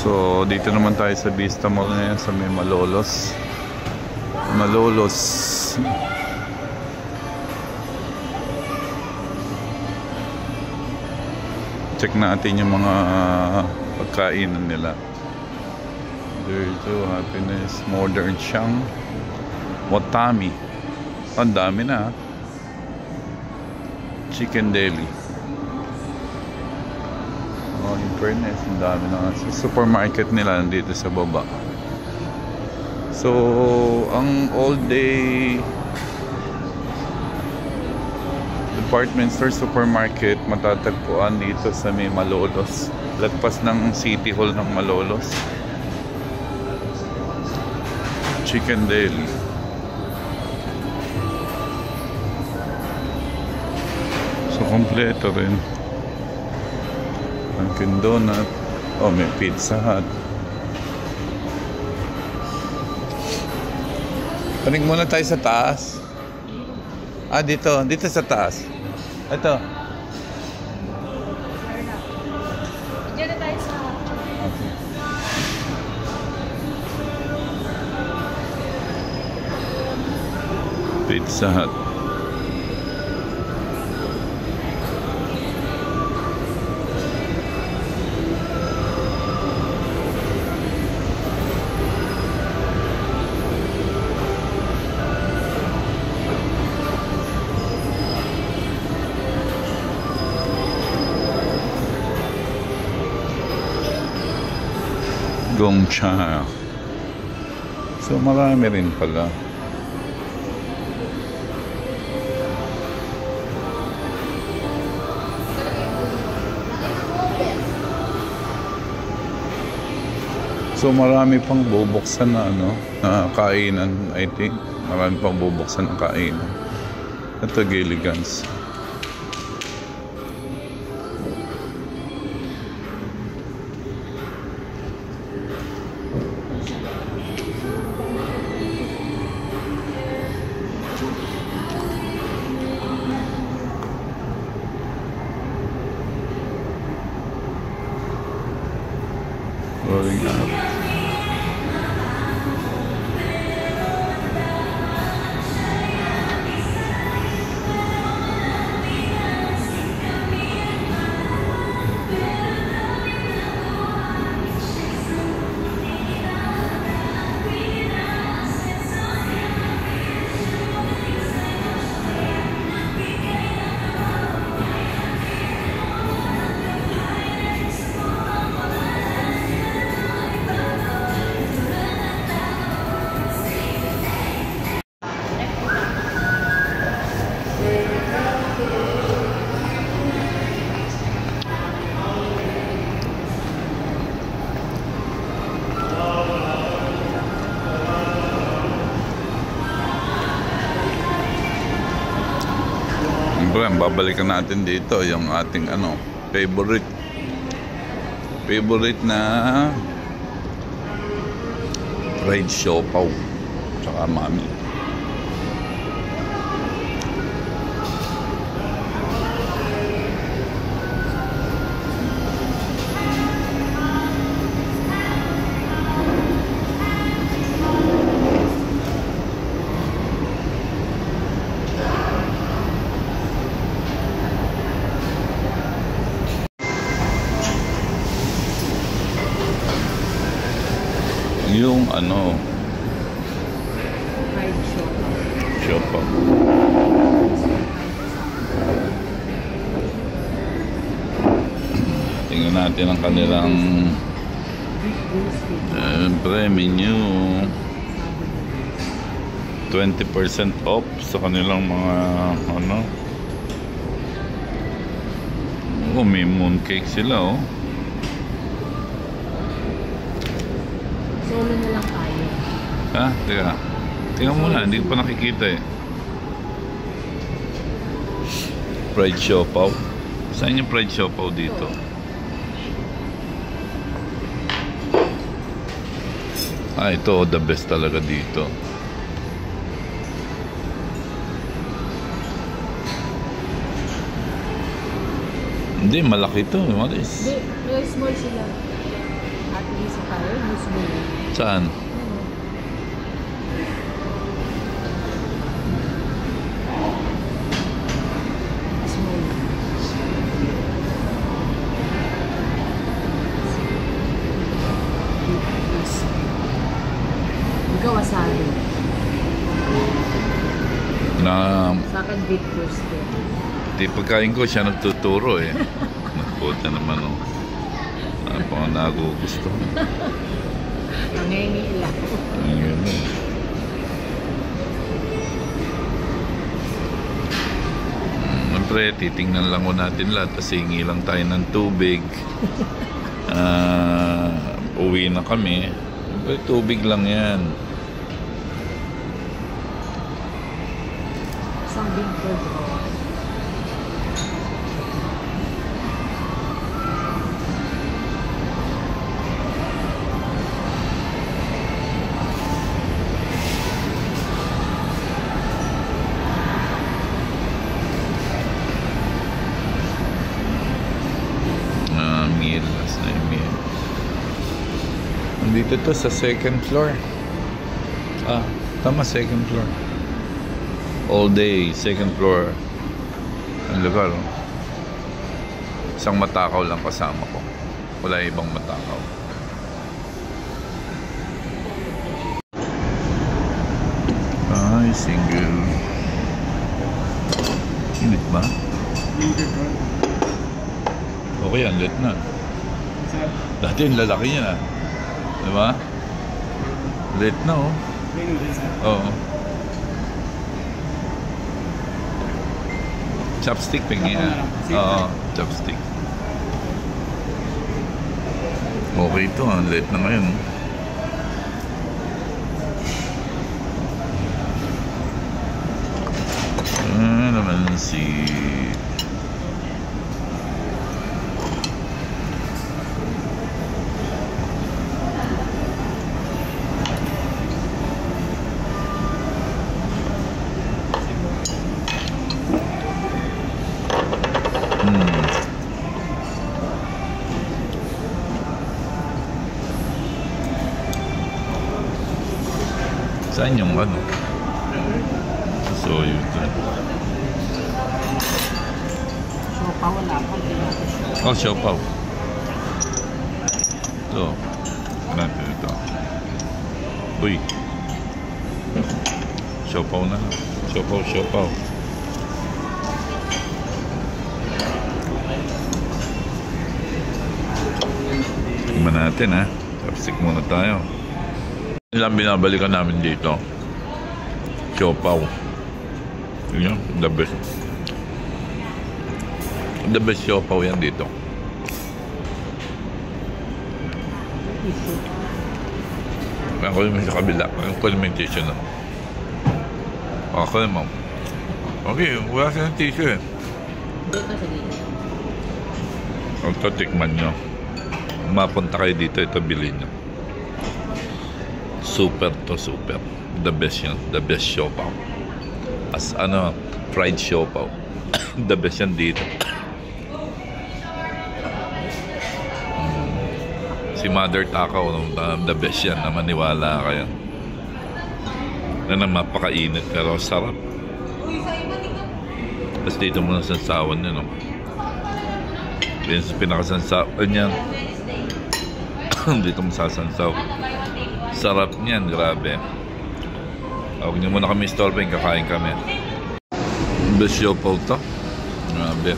So, dito naman tayo sa Vista Mall ngayon sa may Malolos. Malolos. Check natin yung mga pagkainan nila. Dito, Happiness, Modern Siyang, Watami. Ang dami na. Chicken Deli. Oh, in fairness, ang dami na. Sa supermarket nila nandito sa baba. So, ang all day department store supermarket matatagpuan dito sa may Malolos. Lagpas ng City Hall ng Malolos. Chicken Deli. So, kompleto rin. Dunkin Donut. Oh, may Pizza Hut. Panig muna tayo sa taas. Ah, dito. Dito sa taas. Ito. Diyan na tayo sa... Okay. Pizza Hut. Gongcha. So marami rin pala. So marami pang bubuksan na na kainan, I think. Marami pang bubuksan na kainan. Ito Gilligan's. Rolling up. Siyempre, babalikan natin dito yung ating favorite na fried siopaw tsaka mami. Yung fried siopaw. Tingnan natin ang kanilang menu. 20% off sa kanilang mga may mooncake sila Solo na lang tayo. Teka. Tingnan muna, hindi ko pa nakikita Fried siopaw. Saan yung fried siopaw dito? Ito, the best talaga dito. Hindi, malaki to. What is? Hindi, small sila. dati sa tayo, gusto mo yun. Saan? Small. Ikaw asabi. Na, Sa akin, beef brisket. di pagkain ko siya nagtuturo eh. Nagpunta naman oh. Ano pa nga nagugusto. Nangingi lang. Ayun eh. Siyempre, titingnan lang ko natin lahat kasi hingi lang tayo ng tubig. Uwi na kami. Siyempre, tubig lang yan. Isang big bird roll. Meal. Last na yung meal. Nandito to sa second floor. Tama, second floor. All day, second floor. Ang lugar, oh. Isang matakaw lang kasama ko. Wala ibang matakaw. Ay, single. Init ba? Okay yan, lit na. Dati yung lalaki niya na. Diba? Lit na, oh. Oo. Chopstick pa niya. Oo, chopstick. Okay ito, ang lit na ngayon. Naman si... Saan yung ano? So, yun. Sopa, wala pa. Oh, siopaw. Ito. Natin ito. Uy. Siopaw na. Siopaw. Tingnan natin ha. Chopstick muna tayo. Ilang binabalikan namin dito. Siopaw. Yun, the best. The best siopaw yan dito. Ako yung sa kabila. Ako yung may tissue na. Ako naman. Okay, wala siya ng tissue eh. Dito sa dito. Ito, tikman nyo. Mapunta kayo dito, ito bilhin nyo. Super to super. The best yan. The best siopaw. As ano, fried siopaw. The best yan dito. Si Mother Takaw, the best yan. Na maniwala kayo. Na mapakainit pero sarap. Tapos dito muna sa sawan nyo, no? Yan sa pinakasansawan yan. Dito mo sasansaw. Sarap niyan, grabe. Huwag niyo muna kami istorbe, kakain kami. Best siopaw to. Grabe.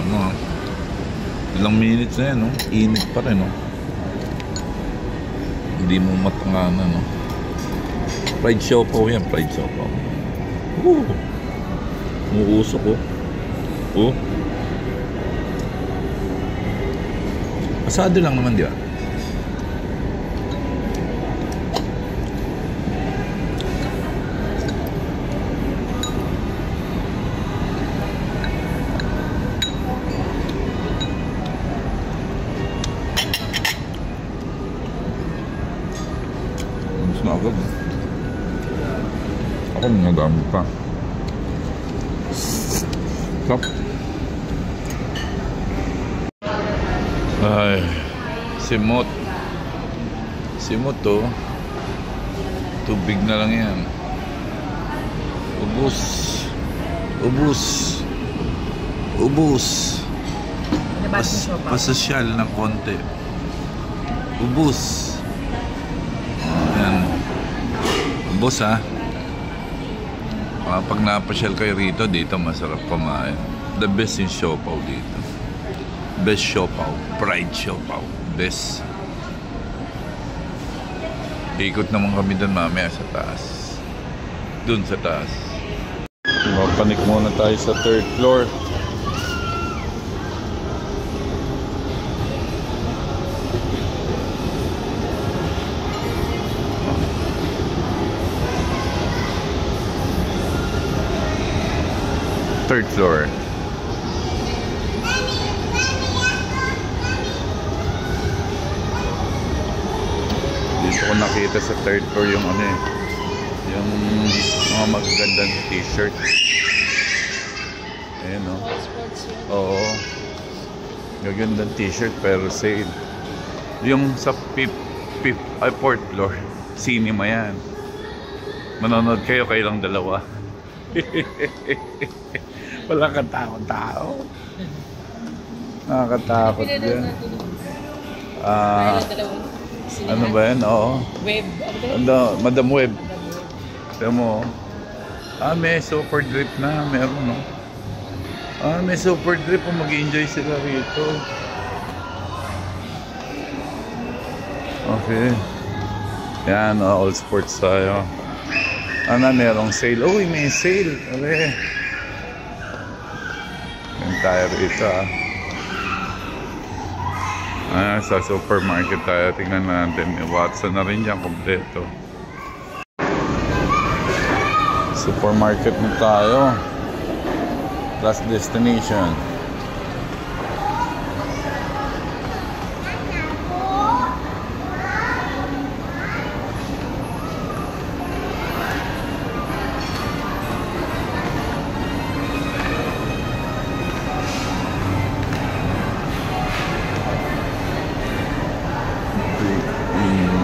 Ano, ilang minutes na yan, no? Init pa rin, no? Hindi mo matanganan, no? Fried siopaw yan, fried siopaw. Umuusok, oh. Asado lang naman, di ba? Mas na agad. Ako nagamit pa. Stop. Ay, simot. Simot to. Tubig na lang yan. Ubus. Ubus. Ubus. Pasosyal ng konti. Ubus. Ayan. Ubus ha. Pag napasyal kayo rito, dito masarap kumain. The best in siopaw dito. Best siopaw. Fried siopaw. Best. Ikot naman kami doon mamaya sa taas. Doon sa taas. Mapanik muna tayo sa 3rd floor. Third floor. Dito ko nakita sa 3rd floor yung ano eh, yung mga magagandang t-shirt. Ayan o. Oo. Magagandang t-shirt pero sale. Yung sa 4th floor, cinema yan. Manonood kayo lang dalawa. Walang katakot-tao. Nakakatakot yan. Ano ba yan? Oo. Web. Ano, Madam Web. Sabi mo, may super drip na. Meron, no? May super drip. Mag-enjoy sila rito. Okay. Yan, all sports tayo. Merong sale. Uy, may sale. Okay. Yan tayo rito, sa supermarket tayo. Tingnan natin. May Watson na rin dyan. Kompleto. Supermarket na tayo. Last destination.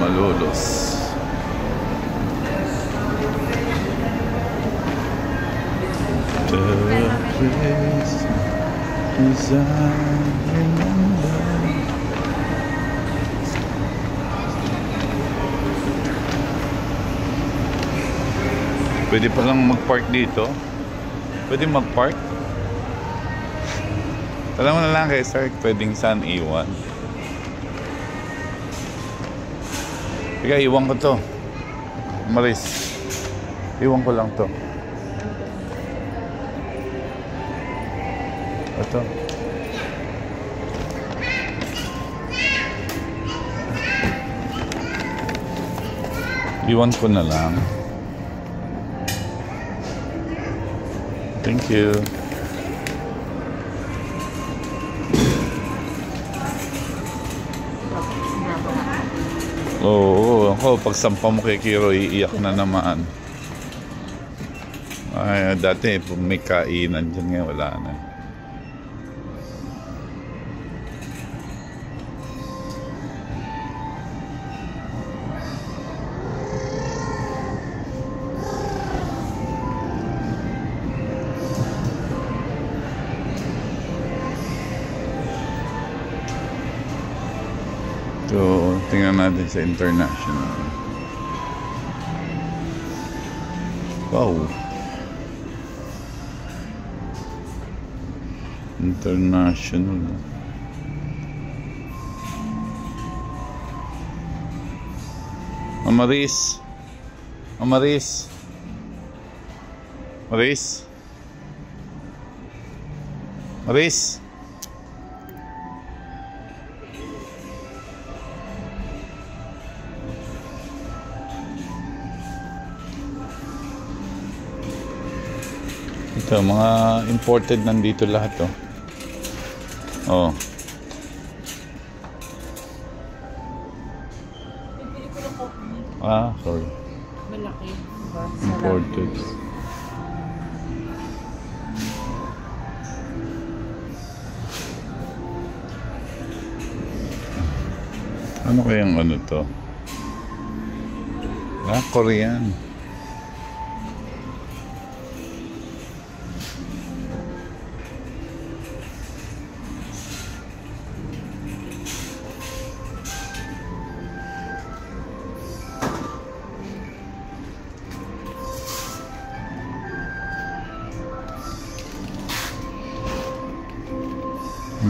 Malolos. The place is I remember. Pwede palang mag-park dito. Pwede mag-park. Alam mo na lang kay sir, pwedeng saan iwan. Teka, iwan ko to. Maris. Iwan ko lang to. Ito. Iwan ko na lang. Thank you. Oo, ako pag sampa mo kay Kiro, iiyak na naman. Ay, dati may kainan dyan ngayon, wala na. So, tingnan natin sa international. Wow. International. Maris. Maris. Maris. Maris. Ito, mga imported nandito lahat, oh. Oh. Sorry. Malaki. Imported. Ano kayang ano to? Korean.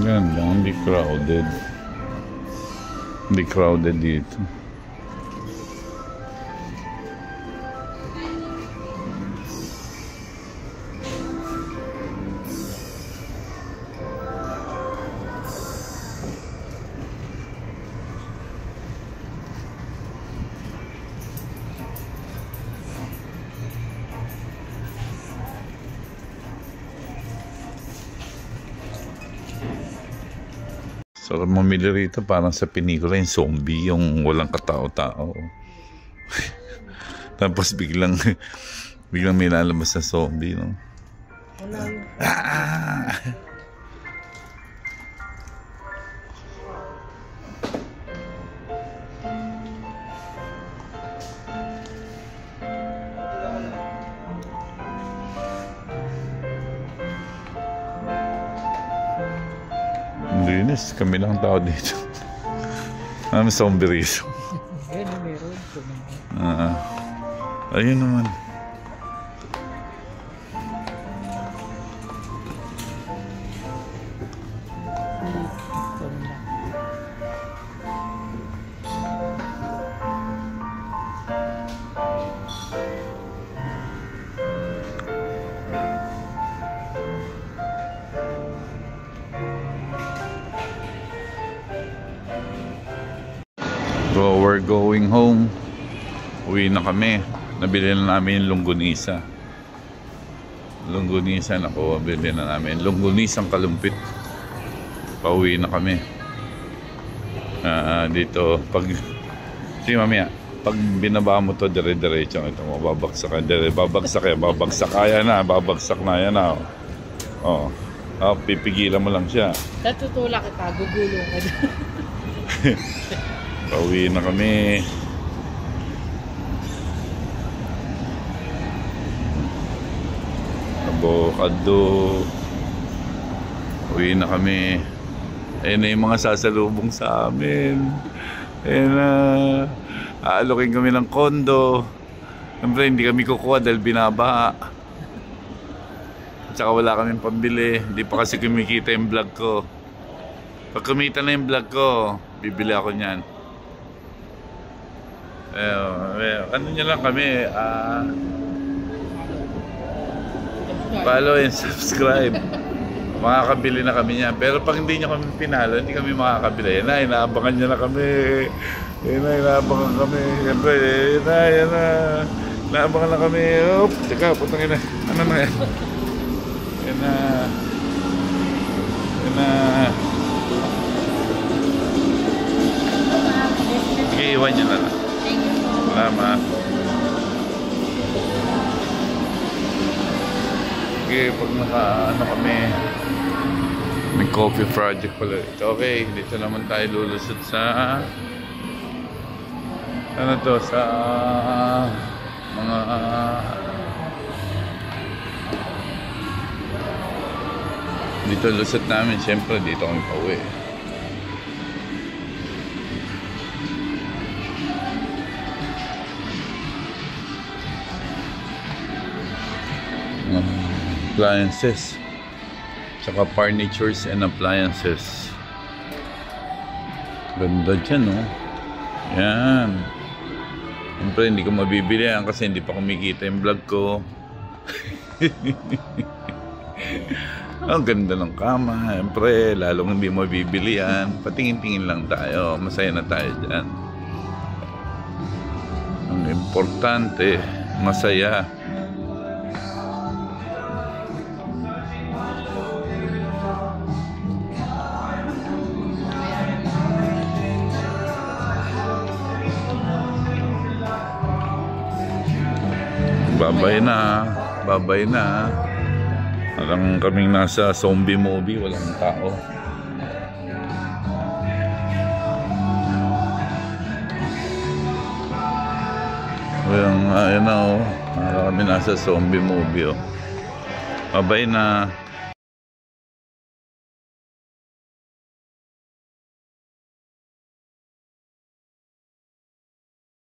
Ganda, hindi crowded. Hindi crowded dito. Sarap mamili rito, parang sa pelikula yung zombie, yung walang katao-tao. Tapos biglang may lalabas na zombie, no? Ah! Linis, kami lang tao dito. May zombie rito. Ayun, meron. Ayun naman. So we're going home. Uwi na kami. Nabili na namin yung longganisa. Longganisa na po, nabili na namin. Longganisang kalumpit. Pauwi na kami. Dito, sige mamaya, pag binaba mo to dire-diretso, ito mo, babagsak kaya na, babagsak na, yan na. Pipigilan mo lang siya. Natutulak kita, gugulong ka dyan. Pauwi na kami. Abokado. Uwi na kami. Ayun na yung mga sasalubong sa amin. Ayun na. Aalokin kami ng kondo. Siyempre hindi kami kukuha dahil binabaha. At saka wala kaming pambili. Hindi pa kasi kumikita yung vlog ko. Pag kumita na yung vlog ko, bibili ako niyan. Ano nyo lang kami, follow and subscribe. Makakabili na kami niyan. Pero pag hindi nyo kami pinalo, hindi kami makakabili. Yan na, inaabangan nyo na kami. Yan na, inaabangan kami. Siyempre, yan na. Inaabangan na kami. Oop, teka, putang ina. Ano na yan? Yan na. Yan na. Sige, iwan nyo na lang. Salamat. Okay, pag naka-ano kami, may coffee project pala. Okay, dito naman tayo lulusot sa ano to, sa mga dito lusot namin. Siyempre dito kami pauwi. Appliances, tsaka furnitures and appliances. Ganda dyan, no? Yan. Siyempre hindi ko mabibili yan kasi hindi pa kumikita yung vlog ko. Ang ganda ng kama. Siyempre lalong hindi mabibili yan. Patingin-tingin lang tayo. Masaya na tayo dyan. Ang importante, masaya. Babay na. Parang kaming nasa zombie movie, walang tao. Ayun na oh. Kami nasa zombie movie oh. Babay na.